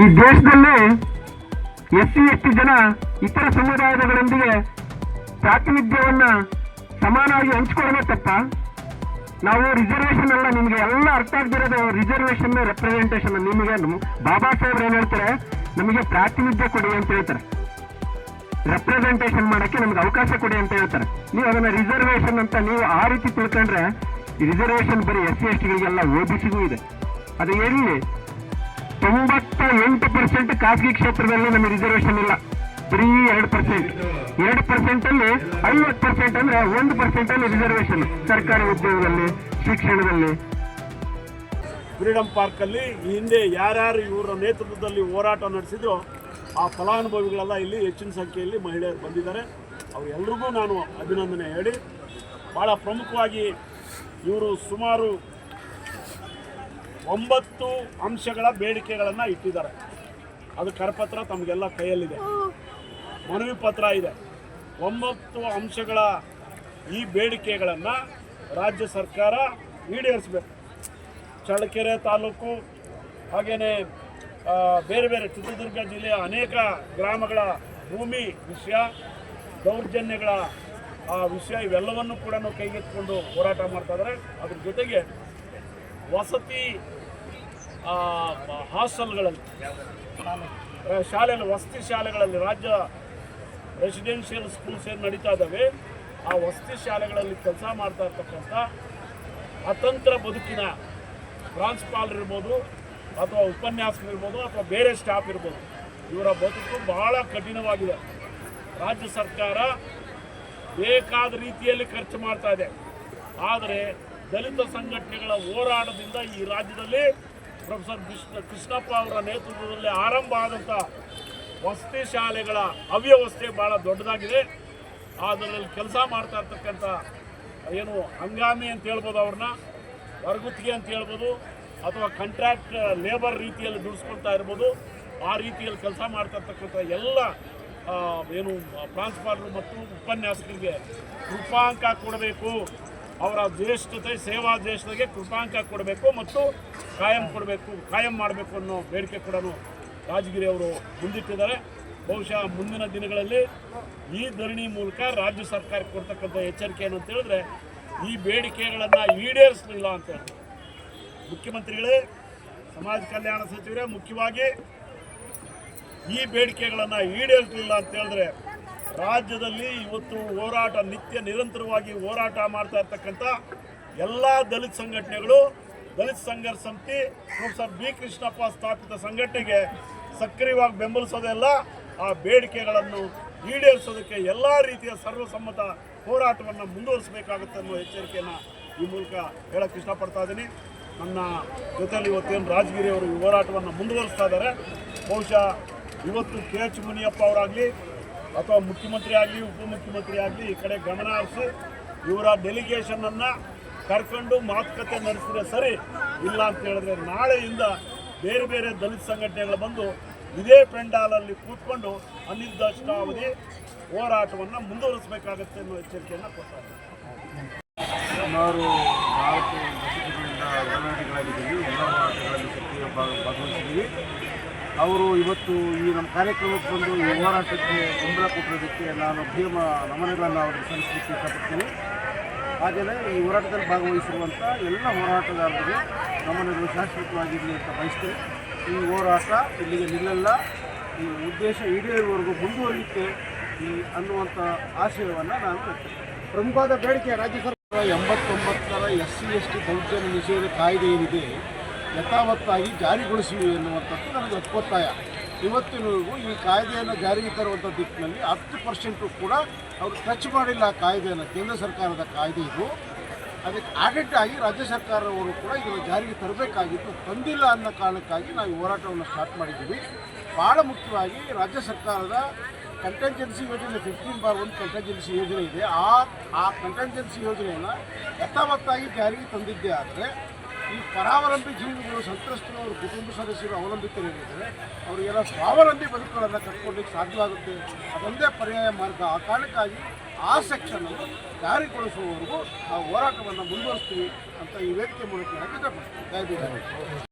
ಈ ದೇಶದಲ್ಲಿ SC ST ಜನ ಇತರ ಸಮುದಾಯಗಳೊಂದಿಗೆ ಪ್ರಾತಿನಿಧ್ಯವನ್ನ ಸಮಾನವಾಗಿ ಹಂಚ್ಕೊಳ್ಳೋಣ ತಪ್ಪ. ನಾವು ರಿಸರ್ವೇಶನ್ ಅಲ್ಲ, ನಿಮಗೆ ಎಲ್ಲ ಅರ್ಥ ಆಗ್ದಿರೋದು ರಿಸರ್ವೇಶನ್ ರೆಪ್ರೆಸೆಂಟೇಷನ್. ನಿಮಗೆ ಬಾಬಾ ಸಾಹೇಬ್ರು ಏನ್ ಹೇಳ್ತಾರೆ, ನಮಗೆ ಪ್ರಾತಿನಿಧ್ಯ ಕೊಡಿ ಅಂತ ಹೇಳ್ತಾರೆ, ರೆಪ್ರೆಸೆಂಟೇಷನ್ ಮಾಡಕ್ಕೆ ನಮ್ಗೆ ಅವಕಾಶ ಕೊಡಿ ಅಂತ ಹೇಳ್ತಾರೆ. ನೀವು ಅದನ್ನ ರಿಸರ್ವೇಶನ್ ಅಂತ ನೀವು ಆ ರೀತಿ ತಿಳ್ಕೊಂಡ್ರೆ ರಿಸರ್ವೇಶನ್ ಬರೀ ಎಸ್ಸಿ ಎಸ್ಟಿಗಳಿಗೆಲ್ಲ OBCಗೂ ಇದೆ. ಅದು ಎಲ್ಲಿ 98% ಖಾಸಗಿ ಕ್ಷೇತ್ರದಲ್ಲಿ ನಮಗೆ ರಿಸರ್ವೇಶನ್ ಇಲ್ಲ, ಬರೀ 2%. 2% ಅಲ್ಲಿ 50% ಅಂದ್ರೆ 1% ಅಲ್ಲಿ ರಿಸರ್ವೇಶನ್ ಸರ್ಕಾರಿ ಉದ್ಯೋಗದಲ್ಲಿ, ಶಿಕ್ಷಣದಲ್ಲಿ. ಫ್ರೀಡಂ ಪಾರ್ಕ್ ಅಲ್ಲಿ ಈ ಹಿಂದೆ ಯಾರ್ಯಾರು ಇವರ ನೇತೃತ್ವದಲ್ಲಿ ಹೋರಾಟ ನಡೆಸಿದ್ರು ಆ ಫಲಾನುಭವಿಗಳೆಲ್ಲ ಇಲ್ಲಿ ಹೆಚ್ಚಿನ ಸಂಖ್ಯೆಯಲ್ಲಿ ಮಹಿಳೆಯರು ಬಂದಿದ್ದಾರೆ. ಅವರೆಲ್ಲರಿಗೂ ನಾನು ಅಭಿನಂದನೆ ಹೇಳಿ, ಭಾಳ ಪ್ರಮುಖವಾಗಿ ಇವರು ಸುಮಾರು 9 ಅಂಶಗಳ ಬೇಡಿಕೆಗಳನ್ನು ಇಟ್ಟಿದ್ದಾರೆ. ಅದು ಕರಪತ್ರ ತಮಗೆಲ್ಲ ಕೈಯಲ್ಲಿದೆ, ಮನವಿ ಪತ್ರ ಇದೆ. 9 ಅಂಶಗಳ ಈ ಬೇಡಿಕೆಗಳನ್ನು ರಾಜ್ಯ ಸರ್ಕಾರ ಈಡೇರಿಸಬೇಕು. ಚಳ್ಳಕೆರೆ ತಾಲೂಕು ಹಾಗೆಯೇ ಬೇರೆ ಬೇರೆ ಚಿತ್ರದುರ್ಗ ಜಿಲ್ಲೆಯ ಅನೇಕ ಗ್ರಾಮಗಳ ಭೂಮಿ ವಿಷಯ, ದೌರ್ಜನ್ಯಗಳ ವಿಷಯ, ಇವೆಲ್ಲವನ್ನು ಕೂಡ ಕೈಗೆತ್ತಿಕೊಂಡು ಹೋರಾಟ ಮಾಡ್ತಾ ಇದ್ದಾರೆ. ಅದ್ರ ಜೊತೆಗೆ ವಸತಿ ಹಾಸ್ಟೆಲ್ಗಳಲ್ಲಿ, ಶಾಲೆಯಲ್ಲಿ, ವಸತಿ ಶಾಲೆಗಳಲ್ಲಿ, ರಾಜ್ಯ ರೆಸಿಡೆನ್ಷಿಯಲ್ ಸ್ಕೂಲ್ಸ್ ಏನು ನಡೀತಾ ಇದ್ದಾವೆ ಆ ವಸತಿ ಶಾಲೆಗಳಲ್ಲಿ ಕೆಲಸ ಮಾಡ್ತಾ ಇರ್ತಕ್ಕಂಥ ಅತಂತ್ರ ಬದುಕಿನ ಪ್ರಾಂಶುಪಾಲರು ಇರ್ಬೋದು, ಅಥವಾ ಉಪನ್ಯಾಸಕರು ಇರ್ಬೋದು, ಅಥವಾ ಬೇರೆ ಸ್ಟಾಫ್ ಇರ್ಬೋದು, ಇವರ ಬದುಕು ಬಹಳ ಕಠಿಣವಾಗಿದೆ. ರಾಜ್ಯ ಸರ್ಕಾರ ಬೇಕಾದ ರೀತಿಯಲ್ಲಿ ಖರ್ಚು ಮಾಡ್ತಾ ಇದೆ. ಆದರೆ ದಲಿತ ಸಂಘಟನೆಗಳ ಹೋರಾಟದಿಂದ ಈ ರಾಜ್ಯದಲ್ಲಿ ಪ್ರೊಫೆಸರ್ ಕೃಷ್ಣಪ್ಪ ಅವರ ನೇತೃತ್ವದಲ್ಲಿ ಆರಂಭ ಆದಂಥ ವಸತಿ ಶಾಲೆಗಳ ಅವ್ಯವಸ್ಥೆ ಭಾಳ ದೊಡ್ಡದಾಗಿದೆ. ಅದರಲ್ಲಿ ಕೆಲಸ ಮಾಡ್ತಾ ಇರ್ತಕ್ಕಂಥ ಏನು ಹಂಗಾಮಿ ಅಂತ ಹೇಳ್ಬೋದು, ಅವ್ರನ್ನ ಹೊರಗುತ್ತಿಗೆ ಅಂತ ಹೇಳ್ಬೋದು, ಅಥವಾ ಕಾಂಟ್ರಾಕ್ಟ್ ಲೇಬರ್ ರೀತಿಯಲ್ಲಿ ದುಡಿಸ್ಕೊಳ್ತಾ ಇರ್ಬೋದು. ಆ ರೀತಿಯಲ್ಲಿ ಕೆಲಸ ಮಾಡ್ತಾ ಇರ್ತಕ್ಕಂಥ ಎಲ್ಲ ಏನು ಪ್ರಾಂಶುಪಾಲರು ಮತ್ತು ಉಪನ್ಯಾಸಕರಿಗೆ ಕೃಪಾಂಕ ಕೊಡಬೇಕು. ಅವರ ಜ್ಯೇಷ್ಠತೆ, ಸೇವಾ ಜ್ಯೇಷ್ಠತೆಗೆ ಕೃಪಾಂಕ ಕೊಡಬೇಕು ಮತ್ತು ಕಾಯಂ ಮಾಡಬೇಕು ಅನ್ನೋ ಬೇಡಿಕೆ ಕೂಡ ರಾಜಗಿರಿ ಅವರು ಮುಂದಿಟ್ಟಿದ್ದಾರೆ. ಬಹುಶಃ ಮುಂದಿನ ದಿನಗಳಲ್ಲಿ ಈ ಧರಣಿ ಮೂಲಕ ರಾಜ್ಯ ಸರ್ಕಾರಕ್ಕೆ ಕೊಡ್ತಕ್ಕಂಥ ಎಚ್ಚರಿಕೆ ಏನು ಅಂತ ಹೇಳಿದ್ರೆ, ಈ ಬೇಡಿಕೆಗಳನ್ನು ಈಡೇರಿಸಲಿಲ್ಲ ಅಂತ ಹೇಳಿ ಮುಖ್ಯಮಂತ್ರಿಗಳೇ, ಸಮಾಜ ಕಲ್ಯಾಣ ಸಚಿವರೇ, ಮುಖ್ಯವಾಗಿ ಈ ಬೇಡಿಕೆಗಳನ್ನು ಈಡೇರಿಸಲಿಲ್ಲ ಅಂತ ಹೇಳಿದ್ರೆ ರಾಜ್ಯದಲ್ಲಿ ಇವತ್ತು ಹೋರಾಟ ನಿರಂತರವಾಗಿ ಹೋರಾಟ ಮಾಡ್ತಾ ಇರ್ತಕ್ಕಂಥ ಎಲ್ಲ ದಲಿತ ಸಂಘಟನೆಗಳು, ದಲಿತ ಸಂಘರ್ಷ ಸಮಿತಿ, ಪ್ರೊಫೆಸರ್ ಬಿ ಕೃಷ್ಣಪ್ಪ ಸ್ಥಾಪಿತ ಸಂಘಟನೆಗೆ ಸಕ್ರಿಯವಾಗಿ ಬೆಂಬಲಿಸೋದೆಲ್ಲ ಆ ಬೇಡಿಕೆಗಳನ್ನು ಈಡೇರಿಸೋದಕ್ಕೆ ಎಲ್ಲ ರೀತಿಯ ಸರ್ವಸಮ್ಮತ ಹೋರಾಟವನ್ನು ಮುಂದುವರಿಸಬೇಕಾಗುತ್ತೆ ಅನ್ನೋ ಎಚ್ಚರಿಕೆಯನ್ನು ಈ ಮೂಲಕ ಹೇಳಕ್ಕೆ ಇಷ್ಟಪಡ್ತಾ ಇದ್ದೀನಿ. ನನ್ನ ಜೊತೆಯಲ್ಲಿ ಇವತ್ತೇನು ರಾಜಗಿರಿ ಅವರು ಈ ಹೋರಾಟವನ್ನು ಮುಂದುವರಿಸ್ತಾ ಇದ್ದಾರೆ. ಬಹುಶಃ ಇವತ್ತು KH ಮುನಿಯಪ್ಪ ಅವರಾಗಲಿ ಅಥವಾ ಮುಖ್ಯಮಂತ್ರಿ ಆಗಲಿ, ಉಪಮುಖ್ಯಮಂತ್ರಿ ಆಗಲಿ ಈ ಕಡೆ ಗಮನ ಹರಿಸಿ ಇವರ ಡೆಲಿಗೇಷನನ್ನು ಕರ್ಕೊಂಡು ಮಾತುಕತೆ ನಡೆಸಿದ್ರೆ ಸರಿ. ಇಲ್ಲ ಅಂತ ಹೇಳಿದ್ರೆ ನಾಳೆಯಿಂದ ಬೇರೆ ಬೇರೆ ದಲಿತ ಸಂಘಟನೆಗಳು ಬಂದು ಇದೇ ಪೆಂಡಾಲಲ್ಲಿ ಕೂತ್ಕೊಂಡು ಅನಿರ್ದಿಷ್ಟಾವಧಿ ಹೋರಾಟವನ್ನು ಮುಂದುವರಿಸಬೇಕಾಗತ್ತೆ ಅನ್ನೋ ಎಚ್ಚರಿಕೆಯನ್ನು ಕೊಡ್ತಾರೆ. ಸುಮಾರು 4 ದಶಕಗಳಿಂದ ಹೋರಾಟಗಳಾಗಿದ್ದೀವಿ, ಎಲ್ಲ ಹೋರಾಟಗಳಲ್ಲಿ ಸಕ್ರಿಯ ಭಾಗವಹಿಸಿದ್ದೀವಿ. ಅವರು ಇವತ್ತು ಈ ನಮ್ಮ ಕಾರ್ಯಕ್ರಮಕ್ಕೆ ಬಂದು ಈ ಹೋರಾಟಕ್ಕೆ ಬೆಂಬಲ ಕೊಟ್ಟಿರೋದಕ್ಕೆ ನಾನು ಭೀಮ ನಮನಗಳನ್ನು ಅವರಿಗೆ ಸಲ್ಲಿಸಲಿಕ್ಕೆ ಇಷ್ಟಪಡ್ತೀನಿ. ಹಾಗೆಯೇ ಈ ಹೋರಾಟದಲ್ಲಿ ಭಾಗವಹಿಸಿರುವಂಥ ಎಲ್ಲ ಹೋರಾಟಗಾರರಿಗೆ ನಮನಗಳು ಶಾಶ್ವತವಾಗಿರಲಿ ಅಂತ ಬಯಸ್ತೇನೆ. ಈ ಹೋರಾಟ ಇಲ್ಲಿಗೆ ನಿಲ್ಲಲ್ಲ, ಈ ಉದ್ದೇಶ ಈಡೇರುವವರೆಗೂ ಮುಂದುವರಿಯುತ್ತೆ ಅನ್ನುವಂಥ ಆಶಯವನ್ನು ನಾನು ವ್ಯಕ್ತಪಡಿಸ್ತೇನೆ. ಪ್ರಮುಖವಾದ ಬೇಡಿಕೆ ರಾಜ್ಯ ಸರ್ಕಾರ 89ರ SC ST ದೌರ್ಜನ್ಯ ನಿಷೇಧ ಕಾಯ್ದೆ ಏನಿದೆ ಯಥಾವತ್ತಾಗಿ ಜಾರಿಗೊಳಿಸಿ ಎನ್ನುವಂಥದ್ದು ನನಗೆ ಒತ್ತಾಯ. ಇವತ್ತಿನವರೆಗೂ ಈ ಕಾಯ್ದೆಯನ್ನು ಜಾರಿಗೆ ತರುವಂಥ ದಿಕ್ಕಿನಲ್ಲಿ 10% ಕೂಡ ಅವರು ಟಚ್ ಮಾಡಿಲ್ಲ ಆ ಕಾಯ್ದೆಯನ್ನು. ಕೇಂದ್ರ ಸರ್ಕಾರದ ಕಾಯ್ದೆ ಇದು. ಅದಕ್ಕೆ ಆಡಿಟ್ ಆಗಿ ರಾಜ್ಯ ಸರ್ಕಾರವರು ಕೂಡ ಇದನ್ನು ಜಾರಿಗೆ ತರಬೇಕಾಗಿತ್ತು, ತಂದಿಲ್ಲ ಅನ್ನೋ ಕಾರಣಕ್ಕಾಗಿ ನಾವು ಈ ಹೋರಾಟವನ್ನು ಸ್ಟಾರ್ಟ್ ಮಾಡಿದ್ದೀವಿ. ಭಾಳ ಮುಖ್ಯವಾಗಿ ರಾಜ್ಯ ಸರ್ಕಾರದ ಕಂಟೆಂಜೆನ್ಸಿ ಯೋಜನೆ 15/1 ಕಂಟೆಂಜೆನ್ಸಿ ಯೋಜನೆ ಇದೆ. ಆ ಕಂಟೆಂಜೆನ್ಸಿ ಯೋಜನೆಯನ್ನು ಯಥಾವತ್ತಾಗಿ ಜಾರಿಗೆ ತಂದಿದ್ದೇ ಆದರೆ ಈ ಪರಾವಲಂಬಿ ಜೀವಿಗಳು, ಸಂತ್ರಸ್ತರು, ಅವರ ಕುಟುಂಬ ಸದಸ್ಯರು ಅವಲಂಬಿತರಿದ್ದಾರೆ, ಅವರಿಗೆಲ್ಲ ಸ್ವಾವಲಂಬಿ ಬದುಕುಗಳನ್ನು ಕಟ್ಕೊಳ್ಳಿಕ್ಕೆ ಸಾಧ್ಯವಾಗುತ್ತೆ. ಅದೊಂದೇ ಪರ್ಯಾಯ ಮಾರ್ಗ. ಆ ಕಾರಣಕ್ಕಾಗಿ ಆ ಸೆಕ್ಷನನ್ನು ಜಾರಿಗೊಳಿಸುವವರೆಗೂ ನಾವು ಹೋರಾಟವನ್ನು ಮುಂದುವರಿಸ್ತೀವಿ ಅಂತ ಈ ವೇದಿಕೆ ಮೂಲಕ ಹೇಳಕ್ಕೆ ಇಷ್ಟಪಡ್ತೀನಿ.